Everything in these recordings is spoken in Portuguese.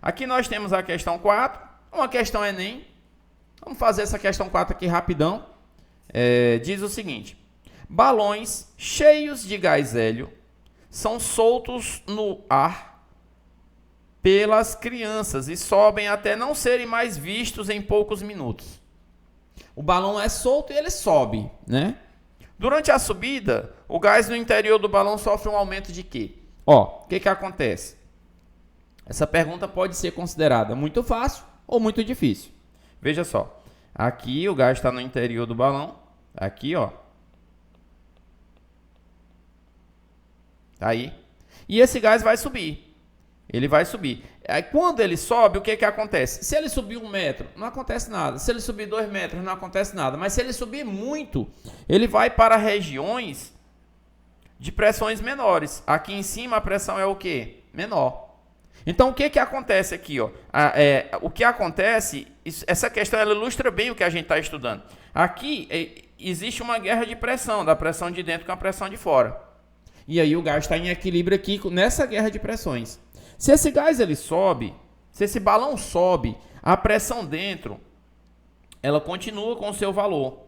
aqui nós temos a questão 4, uma questão Enem. Vamos fazer essa questão 4 aqui rapidão. Diz o seguinte: balões cheios de gás hélio são soltos no ar pelas crianças e sobem até não serem mais vistos em poucos minutos. O balão é solto e ele sobe, né? Durante a subida, o gás no interior do balão sofre um aumento de quê? O que acontece? Essa pergunta pode ser considerada muito fácil ou muito difícil. Veja só, aqui o gás está no interior do balão, aqui, ó. Tá aí. E esse gás vai subir. Ele vai subir. Aí, quando ele sobe, o que acontece? Se ele subir 1 metro, não acontece nada. Se ele subir 2 metros, não acontece nada. Mas se ele subir muito, ele vai para regiões de pressões menores. Aqui em cima a pressão é o quê? Menor. Então, o que acontece aqui? Ó? O que acontece, essa questão ela ilustra bem o que a gente está estudando. Aqui existe uma guerra de pressão, da pressão de dentro com a pressão de fora. E aí o gás está em equilíbrio aqui nessa guerra de pressões. Se esse gás ele sobe, se esse balão sobe, a pressão dentro, ela continua com o seu valor.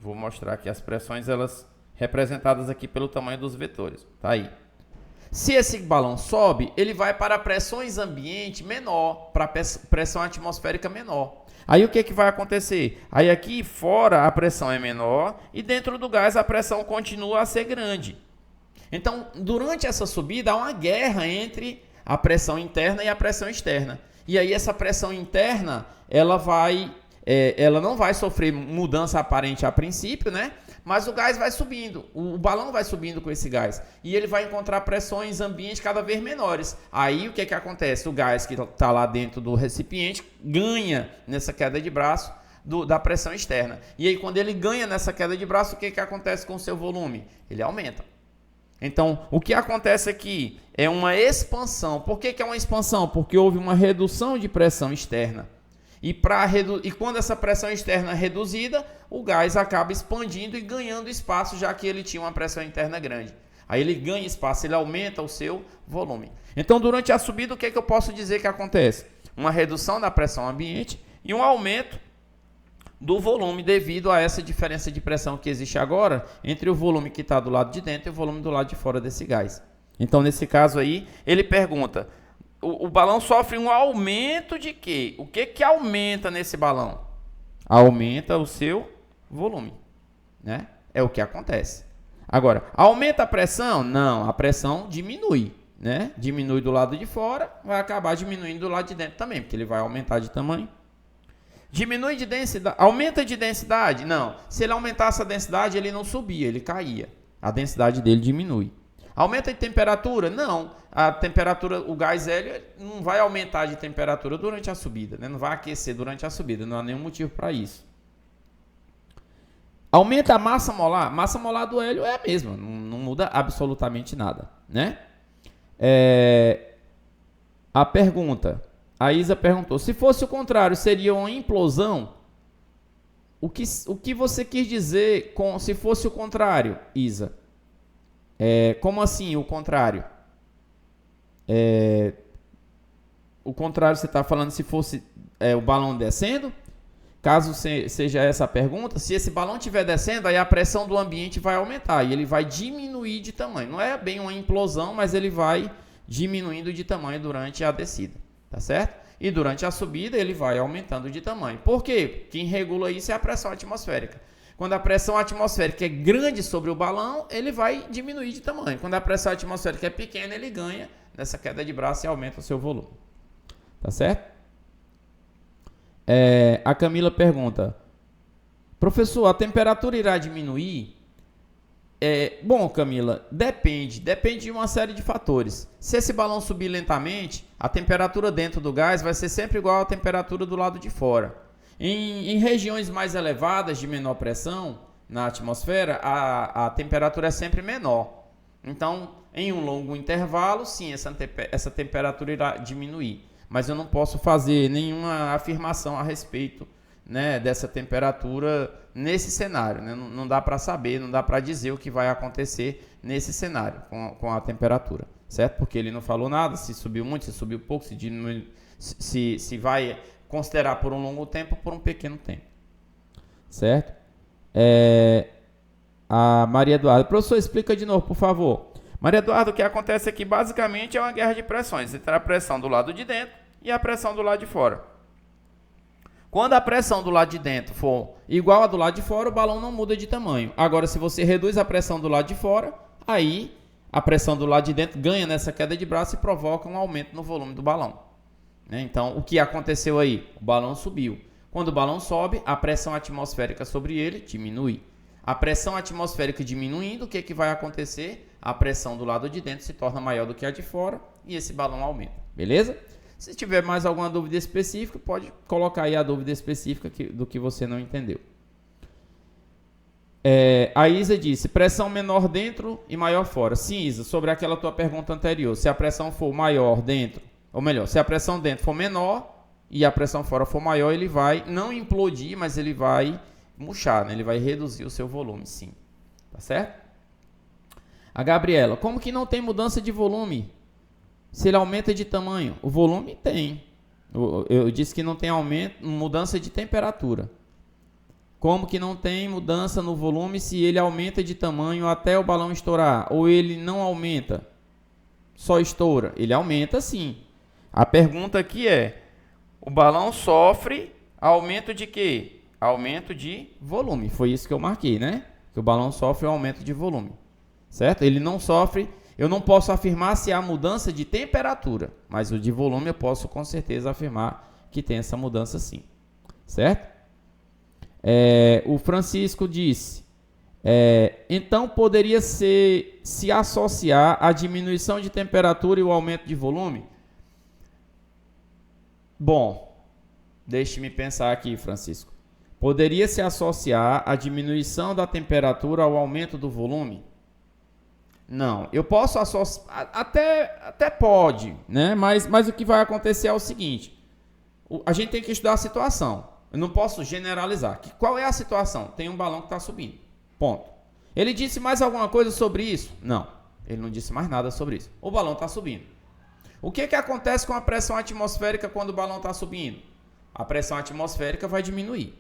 Vou mostrar aqui as pressões, elas representadas aqui pelo tamanho dos vetores. Tá aí. Se esse balão sobe, ele vai para pressões ambiente menor, para pressão atmosférica menor. Aí o que vai acontecer? Aí aqui fora a pressão é menor e dentro do gás a pressão continua a ser grande. Então, durante essa subida, há uma guerra entre a pressão interna e a pressão externa. E aí essa pressão interna, ela não vai sofrer mudança aparente a princípio, né? Mas o gás vai subindo, o balão vai subindo com esse gás. E ele vai encontrar pressões ambiente cada vez menores. Aí o que acontece? O gás que está lá dentro do recipiente ganha nessa queda de braço da pressão externa. E aí quando ele ganha nessa queda de braço, o que acontece com o seu volume? Ele aumenta. Então, o que acontece aqui é uma expansão. Por que é uma expansão? Porque houve uma redução de pressão externa. E quando essa pressão externa é reduzida, o gás acaba expandindo e ganhando espaço, já que ele tinha uma pressão interna grande. Aí ele ganha espaço, ele aumenta o seu volume. Então, durante a subida, o que eu posso dizer que acontece? Uma redução da pressão ambiente e um aumento do volume devido a essa diferença de pressão que existe agora entre o volume que está do lado de dentro e o volume do lado de fora desse gás. Então, nesse caso aí, ele pergunta, o balão sofre um aumento de quê? O que aumenta nesse balão? Aumenta o seu volume, né? É o que acontece. Agora, aumenta a pressão? Não, a pressão diminui, né? Diminui do lado de fora, vai acabar diminuindo do lado de dentro também, porque ele vai aumentar de tamanho. Diminui de densidade, aumenta de densidade? Não. Se ele aumentasse a densidade, ele não subia, ele caía. A densidade dele diminui. Aumenta de temperatura? Não. A temperatura, o gás hélio não vai aumentar de temperatura durante a subida, né? Não vai aquecer durante a subida, não há nenhum motivo para isso. Aumenta a massa molar? Massa molar do hélio é a mesma, não muda absolutamente nada, né? A pergunta... A Isa perguntou, se fosse o contrário, seria uma implosão? O que você quis dizer com se fosse o contrário, Isa? Como assim o contrário? O contrário você está falando se fosse o balão descendo? Caso seja essa a pergunta, se esse balão estiver descendo, aí a pressão do ambiente vai aumentar e ele vai diminuir de tamanho. Não é bem uma implosão, mas ele vai diminuindo de tamanho durante a descida. Tá certo? E durante a subida ele vai aumentando de tamanho. Por quê? Quem regula isso é a pressão atmosférica. Quando a pressão atmosférica é grande sobre o balão, ele vai diminuir de tamanho. Quando a pressão atmosférica é pequena, ele ganha nessa queda de braço e aumenta o seu volume. Tá certo? A Camila pergunta, professor, a temperatura irá diminuir? Bom, Camila, depende de uma série de fatores. Se esse balão subir lentamente, a temperatura dentro do gás vai ser sempre igual à temperatura do lado de fora. Em regiões mais elevadas, de menor pressão na atmosfera, a temperatura é sempre menor. Então, em um longo intervalo, sim, essa temperatura irá diminuir. Mas eu não posso fazer nenhuma afirmação a respeito, né, dessa temperatura nesse cenário, né? Não dá para saber, não dá para dizer o que vai acontecer nesse cenário com a temperatura, certo? Porque ele não falou nada, se subiu muito, se subiu pouco, se diminuiu, se vai considerar por um longo tempo ou por um pequeno tempo, certo? A Maria Eduarda, professor, explica de novo, por favor. Maria Eduarda, o que acontece aqui basicamente é uma guerra de pressões, entre a pressão do lado de dentro e a pressão do lado de fora. Quando a pressão do lado de dentro for igual a do lado de fora, o balão não muda de tamanho. Agora, se você reduz a pressão do lado de fora, aí a pressão do lado de dentro ganha nessa queda de braço e provoca um aumento no volume do balão. Então, o que aconteceu aí? O balão subiu. Quando o balão sobe, a pressão atmosférica sobre ele diminui. A pressão atmosférica diminuindo, o que vai acontecer? A pressão do lado de dentro se torna maior do que a de fora e esse balão aumenta. Beleza? Se tiver mais alguma dúvida específica, pode colocar aí a dúvida específica do que você não entendeu. A Isa disse, pressão menor dentro e maior fora. Sim, Isa, sobre aquela tua pergunta anterior. Se a pressão for maior dentro, ou melhor, se a pressão dentro for menor e a pressão fora for maior, ele vai não implodir, mas ele vai murchar, né? Ele vai reduzir o seu volume, sim. Tá certo? A Gabriela, como que não tem mudança de volume? Se ele aumenta de tamanho, o volume tem. Eu disse que não tem mudança de temperatura. Como que não tem mudança no volume se ele aumenta de tamanho até o balão estourar? Ou ele não aumenta, só estoura? Ele aumenta sim. A pergunta aqui é, o balão sofre aumento de quê? Aumento de volume. Foi isso que eu marquei, né? Que o balão sofre um aumento de volume. Certo? Ele não sofre... Eu não posso afirmar se há mudança de temperatura, mas o de volume eu posso com certeza afirmar que tem essa mudança sim. Certo? O Francisco disse, então poderia se associar a diminuição de temperatura e o aumento de volume? Bom, deixe-me pensar aqui, Francisco. Poderia se associar a diminuição da temperatura ao aumento do volume? Não, eu posso associar, até pode, né? Mas o que vai acontecer é o seguinte, a gente tem que estudar a situação, eu não posso generalizar. Qual é a situação? Tem um balão que está subindo, ponto. Ele disse mais alguma coisa sobre isso? Não, ele não disse mais nada sobre isso. O balão está subindo. O que acontece com a pressão atmosférica quando o balão está subindo? A pressão atmosférica vai diminuir,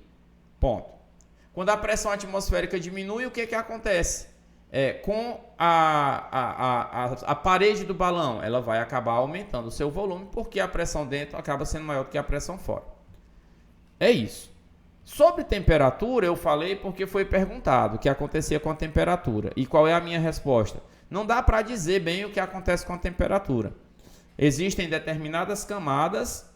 ponto. Quando a pressão atmosférica diminui, o que acontece? Com a parede do balão, ela vai acabar aumentando o seu volume, porque a pressão dentro acaba sendo maior do que a pressão fora. É isso. Sobre temperatura, eu falei porque foi perguntado o que acontecia com a temperatura. E qual é a minha resposta? Não dá para dizer bem o que acontece com a temperatura. Existem determinadas camadas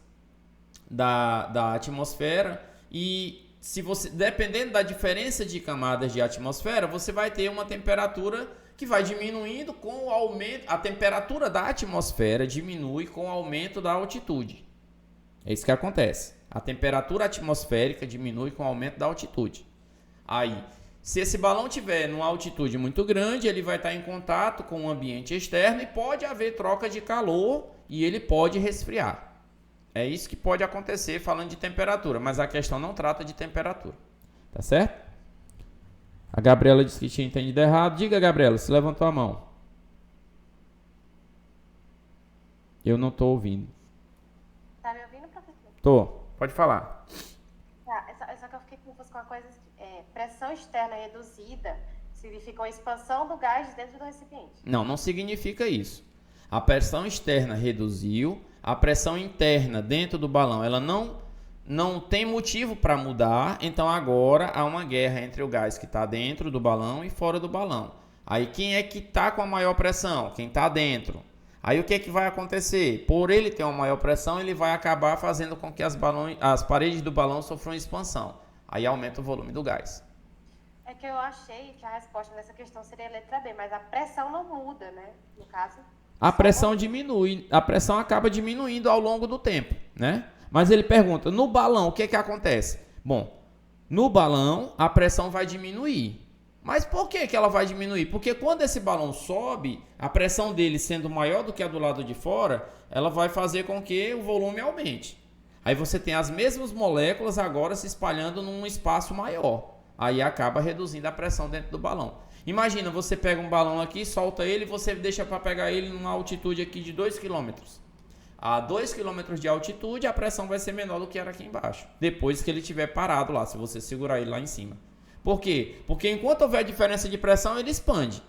da atmosfera e... Se você, dependendo da diferença de camadas de atmosfera, você vai ter uma temperatura que vai diminuindo com o aumento. A temperatura da atmosfera diminui com o aumento da altitude. É isso que acontece. A temperatura atmosférica diminui com o aumento da altitude. Aí, se esse balão tiver numa altitude muito grande, ele vai estar em contato com o ambiente externo e pode haver troca de calor e ele pode resfriar. É isso que pode acontecer falando de temperatura, mas a questão não trata de temperatura. Tá certo? A Gabriela disse que tinha entendido errado. Diga, Gabriela, se levantou a mão. Eu não estou ouvindo. Tá me ouvindo, professor? Tô. Pode falar. Tá, só que eu fiquei confusa com uma coisa. Pressão externa reduzida significa uma expansão do gás dentro do recipiente. Não significa isso. A pressão externa reduziu, a pressão interna dentro do balão, ela não tem motivo para mudar, então agora há uma guerra entre o gás que está dentro do balão e fora do balão. Aí quem é que está com a maior pressão? Quem está dentro. Aí o que vai acontecer? Por ele ter uma maior pressão, ele vai acabar fazendo com que as paredes do balão sofram expansão. Aí aumenta o volume do gás. É que eu achei que a resposta nessa questão seria a letra B, mas a pressão não muda, né? No caso... A pressão diminui, a pressão acaba diminuindo ao longo do tempo, né? Mas ele pergunta, no balão, o que acontece? Bom, no balão, a pressão vai diminuir. Mas por que ela vai diminuir? Porque quando esse balão sobe, a pressão dele sendo maior do que a do lado de fora, ela vai fazer com que o volume aumente. Aí você tem as mesmas moléculas agora se espalhando num espaço maior. Aí acaba reduzindo a pressão dentro do balão. Imagina, você pega um balão aqui, solta ele e você deixa para pegar ele numa altitude aqui de 2 km. A 2 km de altitude, a pressão vai ser menor do que era aqui embaixo. Depois que ele estiver parado lá, se você segurar ele lá em cima. Por quê? Porque enquanto houver diferença de pressão, ele expande.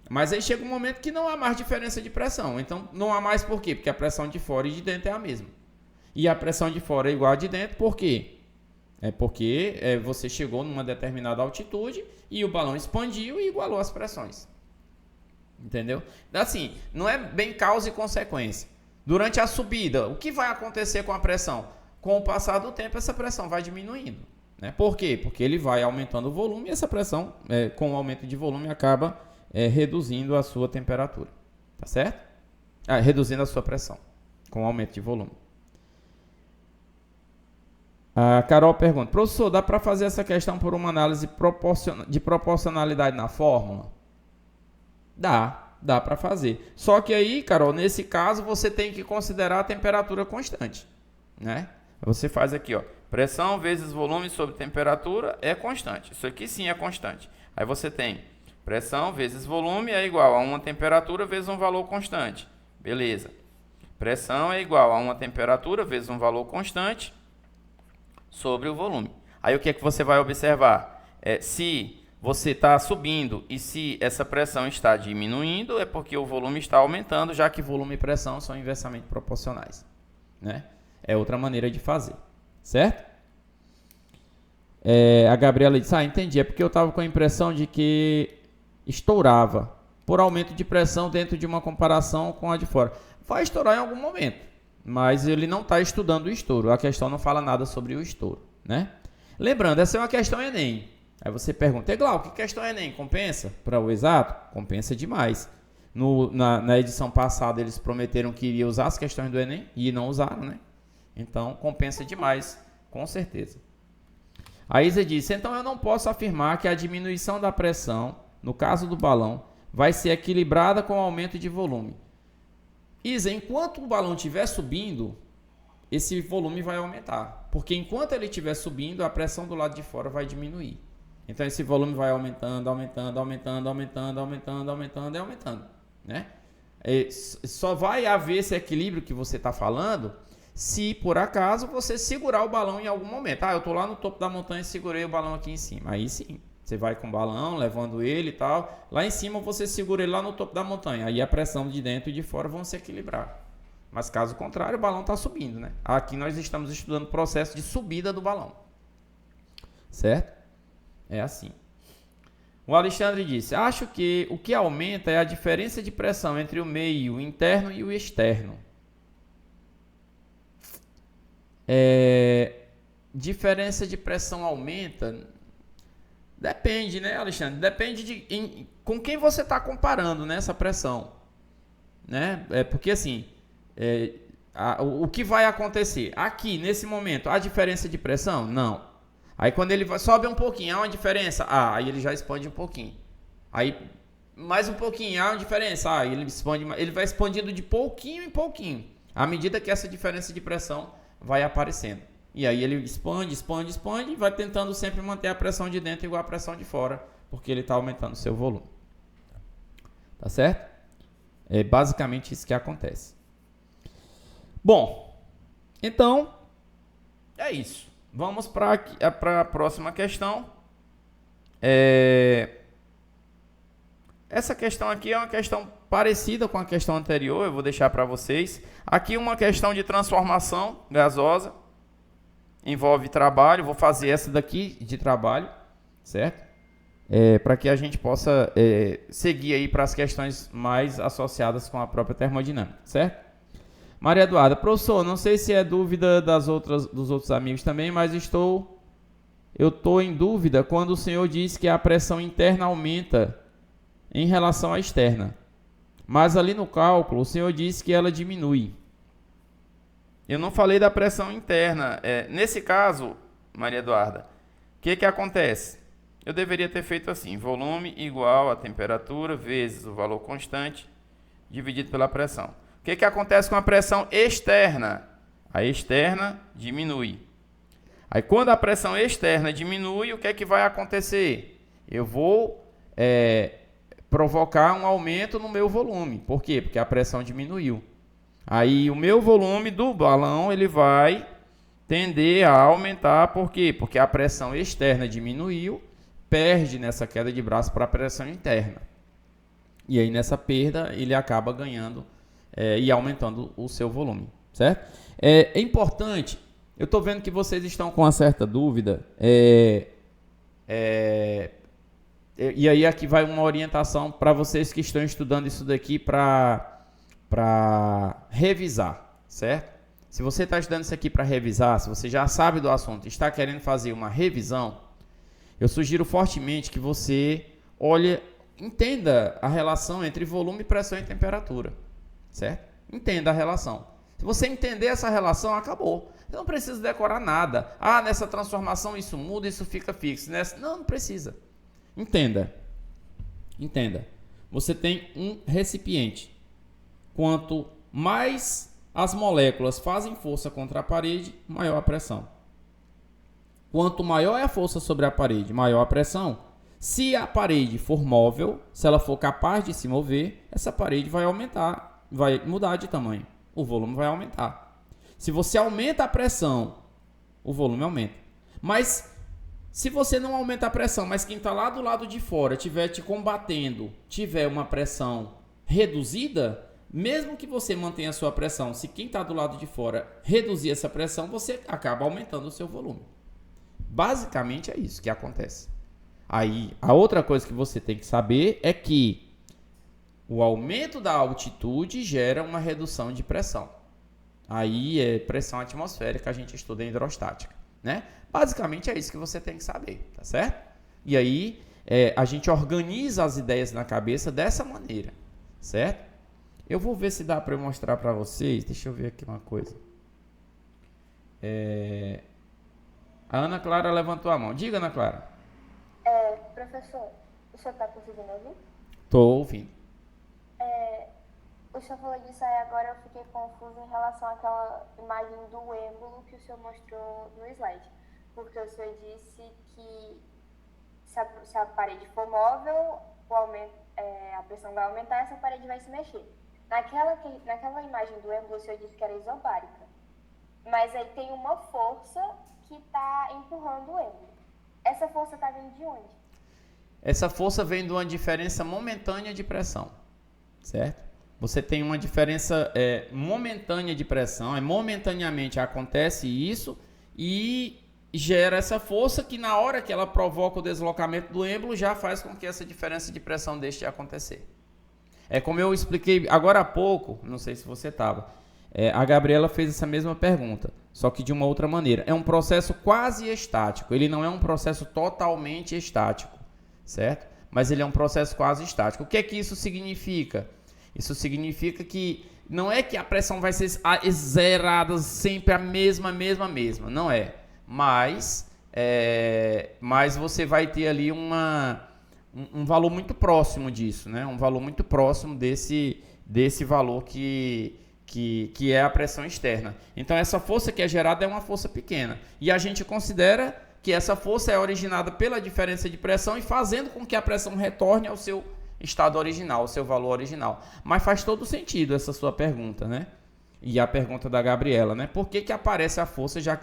Mas aí chega um momento que não há mais diferença de pressão. Então, não há mais por quê? Porque a pressão de fora e de dentro é a mesma. E a pressão de fora é igual a de dentro, por quê? É porque você chegou numa determinada altitude e o balão expandiu e igualou as pressões. Entendeu? Assim, não é bem causa e consequência. Durante a subida, o que vai acontecer com a pressão? Com o passar do tempo, essa pressão vai diminuindo. Né? Por quê? Porque ele vai aumentando o volume e essa pressão, com o aumento de volume, acaba reduzindo a sua temperatura. Tá certo? Reduzindo a sua pressão com o aumento de volume. A Carol pergunta, professor, dá para fazer essa questão por uma análise de proporcionalidade na fórmula? Dá para fazer. Só que aí, Carol, nesse caso, você tem que considerar a temperatura constante. Né? Você faz aqui, ó, pressão vezes volume sobre temperatura é constante. Isso aqui sim é constante. Aí você tem pressão vezes volume é igual a uma temperatura vezes um valor constante. Beleza. Pressão é igual a uma temperatura vezes um valor constante sobre o volume. Aí o que é que você vai observar? Se você está subindo e se essa pressão está diminuindo, é porque o volume está aumentando, já que volume e pressão são inversamente proporcionais. Né? É outra maneira de fazer. Certo? A Gabriela disse, entendi, é porque eu estava com a impressão de que estourava por aumento de pressão dentro de uma comparação com a de fora. Vai estourar em algum momento. Mas ele não está estudando o estouro. A questão não fala nada sobre o estouro. Né? Lembrando, essa é uma questão Enem. Aí você pergunta, Glauco, que questão Enem? Compensa para o exato? Compensa demais. Na edição passada eles prometeram que iriam usar as questões do Enem e não usaram, né? Então compensa demais, com certeza. A Isa disse, então eu não posso afirmar que a diminuição da pressão, no caso do balão, vai ser equilibrada com o aumento de volume. Isa, enquanto o balão estiver subindo, esse volume vai aumentar. Porque enquanto ele estiver subindo, a pressão do lado de fora vai diminuir. Então esse volume vai aumentando, né? Só vai haver esse equilíbrio que você está falando se por acaso você segurar o balão em algum momento. Eu estou lá no topo da montanha e segurei o balão aqui em cima. Aí sim, você vai com o balão, levando ele e tal. Lá em cima você segura ele lá no topo da montanha. Aí a pressão de dentro e de fora vão se equilibrar. Mas caso contrário, o balão está subindo, né? Aqui nós estamos estudando o processo de subida do balão. Certo? É assim. O Alexandre disse, acho que o que aumenta é a diferença de pressão entre o meio interno e o externo. Diferença de pressão aumenta? Depende, né, Alexandre? Depende com quem você está comparando, né, essa pressão. Né? Porque assim, o que vai acontecer? Aqui, nesse momento, há diferença de pressão? Não. Aí quando ele sobe um pouquinho, há uma diferença? Aí ele já expande um pouquinho. Aí mais um pouquinho, há uma diferença? Aí ele vai expandindo de pouquinho em pouquinho, à medida que essa diferença de pressão vai aparecendo. E aí ele expande e vai tentando sempre manter a pressão de dentro igual a pressão de fora, porque ele está aumentando o seu volume. Tá certo? É basicamente isso que acontece. Bom, então é isso. Vamos para a próxima questão. Essa questão aqui é uma questão parecida com a questão anterior, eu vou deixar para vocês. Aqui uma questão de transformação gasosa, envolve trabalho, vou fazer essa daqui de trabalho, certo? Para que a gente possa seguir aí para as questões mais associadas com a própria termodinâmica, certo? Maria Eduarda, professor, não sei se é dúvida dos outros amigos também, mas eu estou em dúvida quando o senhor diz que a pressão interna aumenta em relação à externa. Mas ali no cálculo, o senhor disse que ela diminui. Eu não falei da pressão interna. Nesse caso, Maria Eduarda, o que acontece? Eu deveria ter feito assim, volume igual a temperatura vezes o valor constante dividido pela pressão. O que acontece com a pressão externa? A externa diminui. Aí quando a pressão externa diminui, o que vai acontecer? Eu vou provocar um aumento no meu volume. Por quê? Porque a pressão diminuiu. Aí o meu volume do balão ele vai tender a aumentar. Por quê? Porque a pressão externa diminuiu, perde nessa queda de braço para a pressão interna. E aí nessa perda ele acaba ganhando e aumentando o seu volume, certo? É importante, eu estou vendo que vocês estão com uma certa dúvida, e aí aqui vai uma orientação para vocês que estão estudando isso daqui para revisar, certo? Se você está estudando isso aqui para revisar, se você já sabe do assunto e está querendo fazer uma revisão, eu sugiro fortemente que você entenda a relação entre volume, pressão e temperatura, certo? Entenda a relação. Se você entender essa relação, acabou. Você não precisa decorar nada. Ah, nessa transformação isso muda, isso fica fixo. Não precisa. Entenda. Você tem um recipiente. Quanto mais as moléculas fazem força contra a parede, maior a pressão. Quanto maior é a força sobre a parede, maior a pressão. Se a parede for móvel, se ela for capaz de se mover, essa parede vai aumentar, vai mudar de tamanho. O volume vai aumentar. Se você aumenta a pressão, o volume aumenta. Mas se você não aumenta a pressão, mas quem está lá do lado de fora estiver te combatendo, tiver uma pressão reduzida, mesmo que você mantenha a sua pressão, se quem está do lado de fora reduzir essa pressão, você acaba aumentando o seu volume. Basicamente é isso que acontece. Aí, a outra coisa que você tem que saber é que o aumento da altitude gera uma redução de pressão. Aí é pressão atmosférica, a gente estuda em hidrostática, né? Basicamente é isso que você tem que saber, tá certo? E aí a gente organiza as ideias na cabeça dessa maneira, certo? Eu vou ver se dá para eu mostrar para vocês. Deixa eu ver aqui uma coisa. A Ana Clara levantou a mão. Diga, Ana Clara. Professor, o senhor está conseguindo ouvir? Estou ouvindo. O senhor falou disso aí, agora eu fiquei confusa em relação àquela imagem do êmbolo que o senhor mostrou no slide. Porque o senhor disse que se a parede for móvel, a pressão vai aumentar e essa parede vai se mexer. Naquela imagem do êmbolo, o senhor disse que era isobárica. Mas aí tem uma força que está empurrando o êmbolo. Essa força está vindo de onde? Essa força vem de uma diferença momentânea de pressão, certo? Você tem uma diferença momentânea de pressão, momentaneamente acontece isso e gera essa força que na hora que ela provoca o deslocamento do êmbolo já faz com que essa diferença de pressão deixe de acontecer. É como eu expliquei agora há pouco, não sei se você estava, a Gabriela fez essa mesma pergunta, só que de uma outra maneira. É um processo quase estático, ele não é um processo totalmente estático, certo? Mas ele é um processo quase estático. O que é que isso significa? Isso significa que não é que a pressão vai ser zerada sempre a mesma, não é. Mas você vai ter ali um valor muito próximo disso, né? Um valor muito próximo desse valor que é a pressão externa. Então, essa força que é gerada é uma força pequena. E a gente considera que essa força é originada pela diferença de pressão e fazendo com que a pressão retorne ao seu estado original, ao seu valor original. Mas faz todo sentido essa sua pergunta, né? E a pergunta da Gabriela, né? Por que aparece a força, já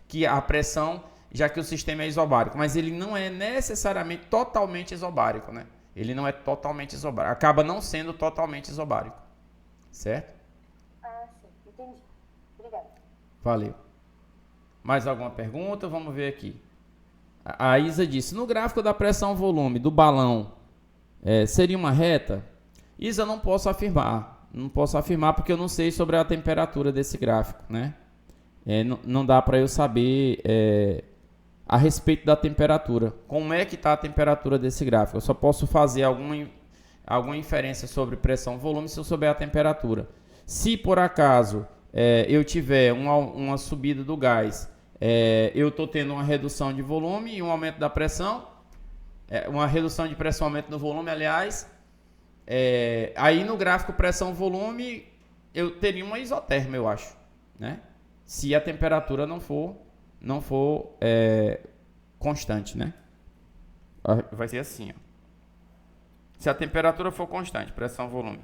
que a pressão, já que o sistema é isobárico? Mas ele não é necessariamente totalmente isobárico, né? Ele não é totalmente isobárico. Acaba não sendo totalmente isobárico. Certo? Sim. Entendi. Obrigada. Valeu. Mais alguma pergunta? Vamos ver aqui. A Isa disse, no gráfico da pressão-volume do balão, seria uma reta? Isa, não posso afirmar. Não posso afirmar porque eu não sei sobre a temperatura desse gráfico, né? Não dá para eu saber a respeito da temperatura. Como é que está a temperatura desse gráfico? Eu só posso fazer alguma inferência sobre pressão-volume se eu souber a temperatura. Se por acaso eu tiver uma subida do gás, eu estou tendo uma redução de volume e um aumento da pressão, uma redução de pressão, aumento do volume, aliás, aí no gráfico pressão-volume eu teria uma isoterma, eu acho, né? Se a temperatura não for constante, né? Vai ser assim, ó. Se a temperatura for constante, pressão, volume.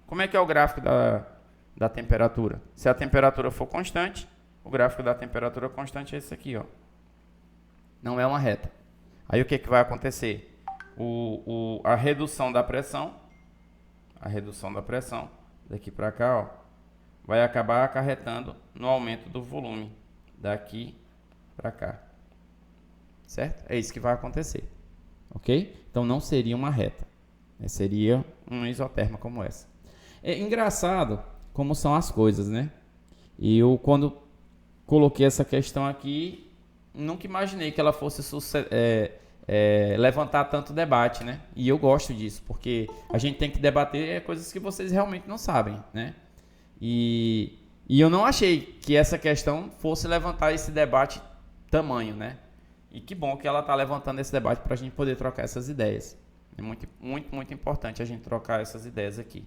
Como é que é o gráfico da temperatura? Se a temperatura for constante, o gráfico da temperatura constante é esse aqui, ó. Não é uma reta. Aí o que vai acontecer? A redução da pressão, daqui para cá, ó, vai acabar acarretando no aumento do volume daqui para cá. Certo? É isso que vai acontecer. Ok? Então não seria uma reta. Seria uma isoterma como essa. É engraçado como são as coisas, né? E eu, quando coloquei essa questão aqui, nunca imaginei que ela fosse levantar tanto debate, né? E eu gosto disso, porque a gente tem que debater coisas que vocês realmente não sabem, né? E eu não achei que essa questão fosse levantar esse debate tamanho, né? E que bom que ela está levantando esse debate para a gente poder trocar essas ideias. É muito, muito, muito importante a gente trocar essas ideias aqui.